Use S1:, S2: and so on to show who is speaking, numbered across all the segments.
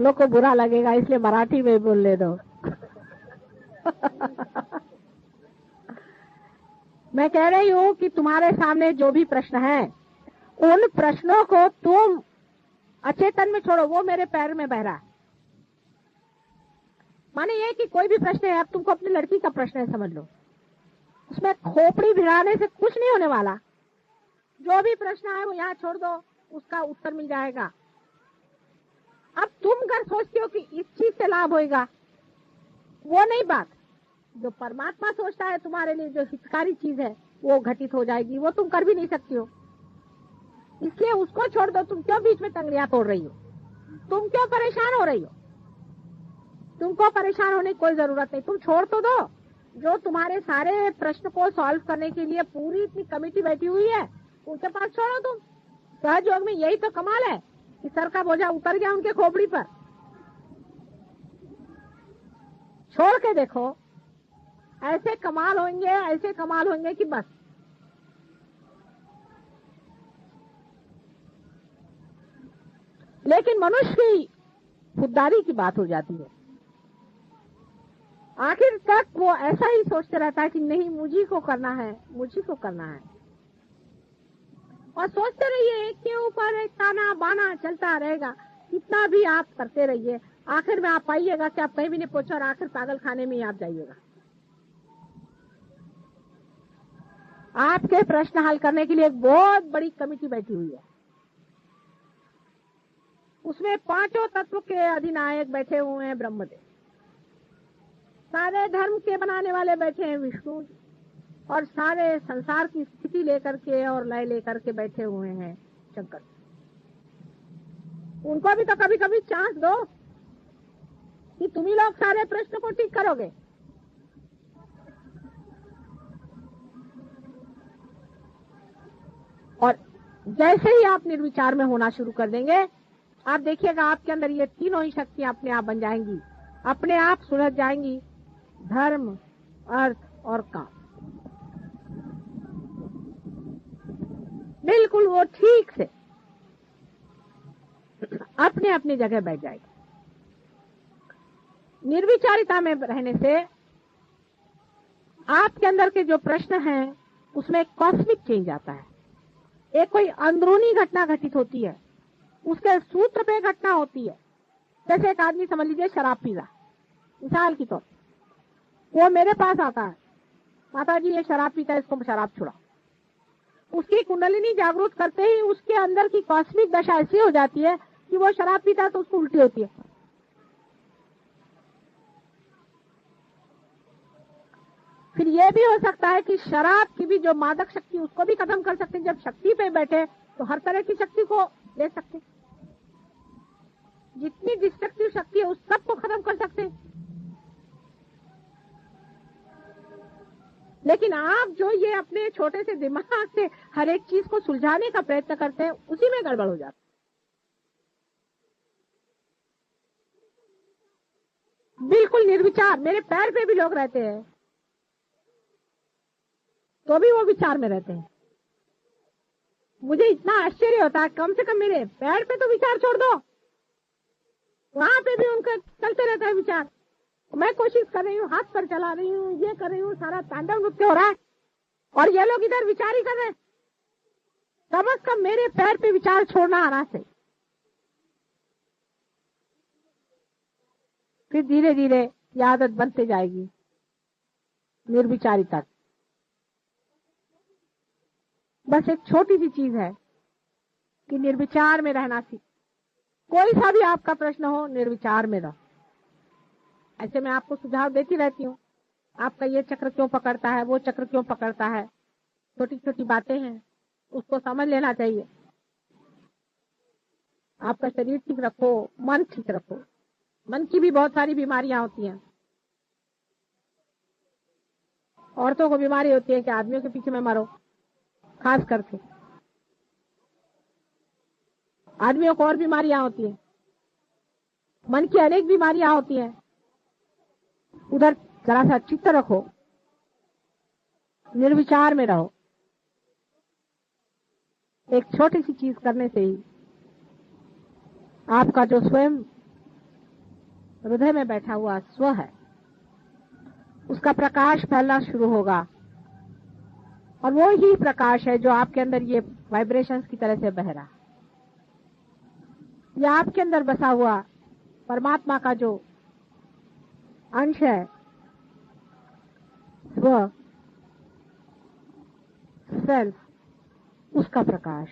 S1: लोग को बुरा लगेगा, इसलिए मराठी में बोलने दो। मैं कह रही हूँ कि तुम्हारे सामने जो भी प्रश्न है, उन प्रश्नों को तुम अचेतन में छोड़ो। वो मेरे पैर में बह रहा है, माने ये कि कोई भी प्रश्न है, अब तुमको अपनी लड़की का प्रश्न है समझ लो, उसमें खोपड़ी भिड़ाने से कुछ नहीं होने वाला। जो भी प्रश्न है वो यहाँ छोड़ दो, उसका उत्तर मिल जाएगा। अब तुम अगर सोचते हो कि इस चीज से लाभ होगा, वो नहीं बात। जो परमात्मा सोचता है तुम्हारे लिए जो हितकारी चीज है वो घटित हो जाएगी, वो तुम कर भी नहीं सकती हो, इसलिए उसको छोड़ दो। तुम क्यों बीच में तंगड़ियां तोड़ रही हो? तुम क्यों परेशान हो रही हो? तुमको परेशान होने की कोई जरूरत नहीं, तुम छोड़ तो दो। जो तुम्हारे सारे प्रश्न को सॉल्व करने के लिए पूरी इतनी कमेटी बैठी हुई है, उनके पास छोड़ो तुम। सहयोग में यही तो कमाल है कि सर का बोझा उतर गया उनके खोपड़ी पर। छोड़ के देखो, ऐसे कमाल होंगे, ऐसे कमाल होंगे कि बस। लेकिन मनुष्य की खुददारी की बात हो जाती है। आखिर तक वो ऐसा ही सोचते रहता है कि नहीं, मुझी को करना है, मुझी को करना है। और सोचते रहिए, एक के ऊपर एक ताना बाना चलता रहेगा। कितना भी आप करते रहिए, आखिर में आप पाइएगा कि आप कहीं भी नहीं पहुंचे और आखिर पागल खाने में ही आप जाइएगा। आपके प्रश्न हल करने के लिए एक बहुत बड़ी कमेटी बैठी हुई है, उसमें पांचों तत्व के अधिनायक बैठे हुए हैं ब्रह्मदेव, सारे धर्म के बनाने वाले बैठे हैं विष्णु, और सारे संसार की स्थिति लेकर के और लय लेकर के बैठे हुए हैं शंकर। उनको भी तो कभी कभी चांस दो कि तुम ही लोग सारे प्रश्न को ठीक करोगे। और जैसे ही आप निर्विचार में होना शुरू कर देंगे, आप देखिएगा आपके अंदर ये तीनों ही शक्तियां अपने आप बन जाएंगी, अपने आप सुलझ जाएंगी। धर्म, अर्थ और काम, बिल्कुल वो ठीक से अपने अपनी जगह बैठ जाएगी। निर्विचारिता में रहने से आपके अंदर के जो प्रश्न हैं उसमें एक कॉस्मिक चेंज आता है। एक कोई अंदरूनी घटना घटित होती है, उसके सूत्र पे घटना होती है। जैसे एक आदमी समझ लीजिए शराब पी रहा, मिसाल की तौर, वो मेरे पास आता है, माता जी ये शराब पीता है, इसको शराब छुड़ा। उसकी कुंडलिनी जागृत करते ही उसके अंदर की कॉस्मिक दशा ऐसी हो जाती है कि वो शराब पीता है तो उसको उल्टी होती है। फिर ये भी हो सकता है कि शराब की भी जो मादक शक्ति, उसको भी खत्म कर सकते हैं। जब शक्ति पे बैठे तो हर तरह की शक्ति को ले सकते, जितनी डिस्ट्रक्टिव शक्ति है उस सब को खत्म कर सकते हैं। लेकिन आप जो ये अपने छोटे से दिमाग से हर एक चीज को सुलझाने का प्रयत्न करते हैं, उसी में गड़बड़ हो जाता है। बिल्कुल निर्विचार, मेरे पैर पे भी लोग रहते हैं तो भी वो विचार में रहते हैं। मुझे इतना आश्चर्य होता है, कम से कम मेरे पैर पे तो विचार छोड़ दो, वहां पे भी उनका चलते रहता है विचार। मैं कोशिश कर रही हूँ, हाथ पर चला रही हूँ, ये कर रही हूँ, सारा तांडव नृत्य हो रहा है और ये लोग इधर विचार ही कर रहे हैं। कम से कम मेरे पैर पे विचार छोड़ना आना चाहिए। फिर धीरे धीरे ये आदत बनते जाएगी निर्विचारिता। बस एक छोटी सी चीज है कि निर्विचार में रहना सीख। कोई सा भी आपका प्रश्न हो, निर्विचार में रहो। ऐसे मैं आपको सुझाव देती रहती हूँ, आपका ये चक्र क्यों पकड़ता है, वो चक्र क्यों पकड़ता है, छोटी छोटी बातें हैं, उसको समझ लेना चाहिए। आपका शरीर ठीक रखो, मन ठीक रखो। मन की भी बहुत सारी बीमारियां होती हैं। औरतों को बीमारी होती है कि आदमियों के पीछे में मरो, खास करके आदमियों को और बीमारियां होती है। मन की अनेक बीमारियां होती हैं। उधर जरा सा चित्त रखो, निर्विचार में रहो। एक छोटी सी चीज करने से ही आपका जो स्वयं हृदय में बैठा हुआ स्व है, उसका प्रकाश फैलना शुरू होगा और वो ही प्रकाश है जो आपके अंदर ये वाइब्रेशंस की तरह से बह रहा है। ये आपके अंदर बसा हुआ परमात्मा का जो अंश है, स्व, सेल्फ, उसका प्रकाश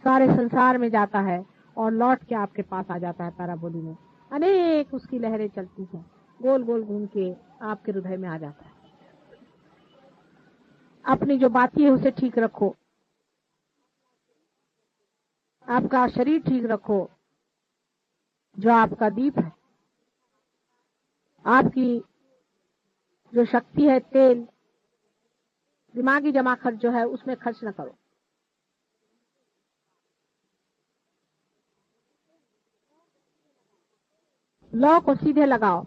S1: सारे संसार में जाता है और लौट के आपके पास आ जाता है। पैराबोली में अनेक उसकी लहरें चलती हैं, गोल गोल घूम के आपके हृदय में आ जाता है। अपनी जो बाती है उसे ठीक रखो, आपका शरीर ठीक रखो, जो आपका दीप है, आपकी जो शक्ति है, तेल, दिमागी जमा खर्च जो है उसमें खर्च न करो। लौ को सीधे लगाओ,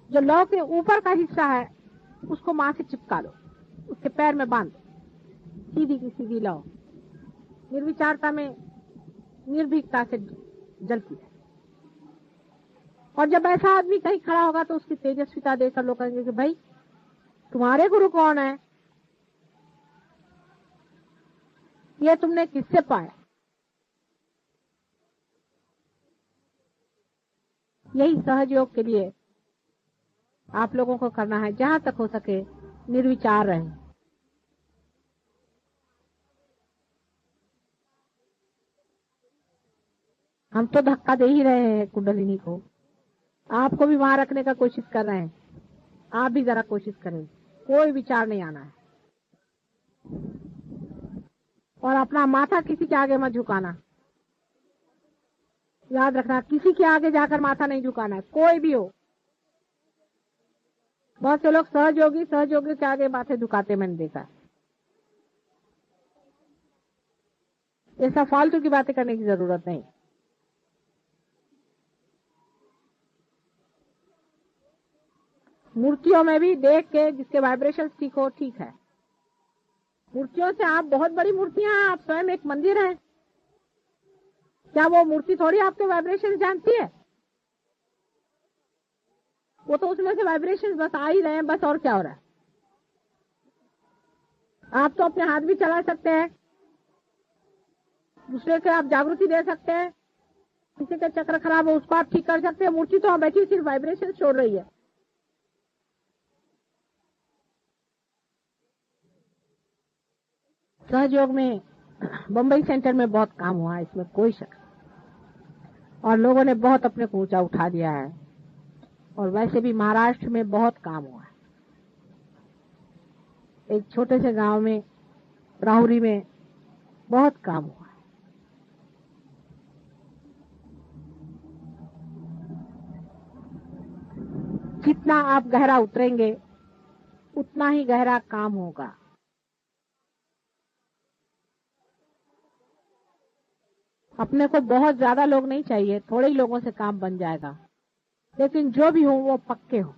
S1: जो लौ के ऊपर का हिस्सा है उसको मां से चिपका लो, उसके पैर में बांध, सीधी की सीधी लौ निर्विचारता में निर्भीकता से जलती है। और जब ऐसा आदमी कहीं खड़ा होगा तो उसकी तेजस्विता देखकर लोग कहेंगे कि भाई तुम्हारे गुरु कौन है, ये तुमने किससे पाया। यही सहयोग के लिए आप लोगों को करना है, जहां तक हो सके निर्विचार रहें। हम तो धक्का दे ही रहे हैं कुंडलिनी को, आपको भी वहां रखने का कोशिश कर रहे हैं। आप भी जरा कोशिश करें, कोई विचार नहीं आना है। और अपना माथा किसी के आगे मत झुकाना, याद रखना, किसी के आगे जाकर माथा नहीं झुकाना है, कोई भी हो। बहुत से लोग सहयोगी के आगे माथे झुकाते मैंने देखा। ऐसा फालतू की बातें करने की जरूरत नहीं। मूर्तियों में भी देख के जिसके वाइब्रेशन ठीक हो, ठीक है। मूर्तियों से आप बहुत बड़ी मूर्तियां हैं, आप स्वयं एक मंदिर है, क्या वो मूर्ति थोड़ी आपके वाइब्रेशन जानती है? वो तो उसमें से वाइब्रेशन बस आ ही रहे हैं, बस। और क्या हो रहा है? आप तो अपने हाथ भी चला सकते हैं, दूसरे के आप जागृति दे सकते हैं, किसी का चक्र खराब हो उसको आप ठीक कर सकते हैं। मूर्ति तो आप बैठी सिर्फ वाइब्रेशन छोड़ रही है। सहयोग में बम्बई सेंटर में बहुत काम हुआ है, इसमें कोई शक नहीं। और लोगों ने बहुत अपने को ऊंचा उठा दिया है। और वैसे भी महाराष्ट्र में बहुत काम हुआ है। एक छोटे से गांव में, राहुरी में, बहुत काम हुआ है। जितना आप गहरा उतरेंगे उतना ही गहरा काम होगा। अपने को बहुत ज्यादा लोग नहीं चाहिए, थोड़े ही लोगों से काम बन जाएगा, लेकिन जो भी हो वो पक्के हो।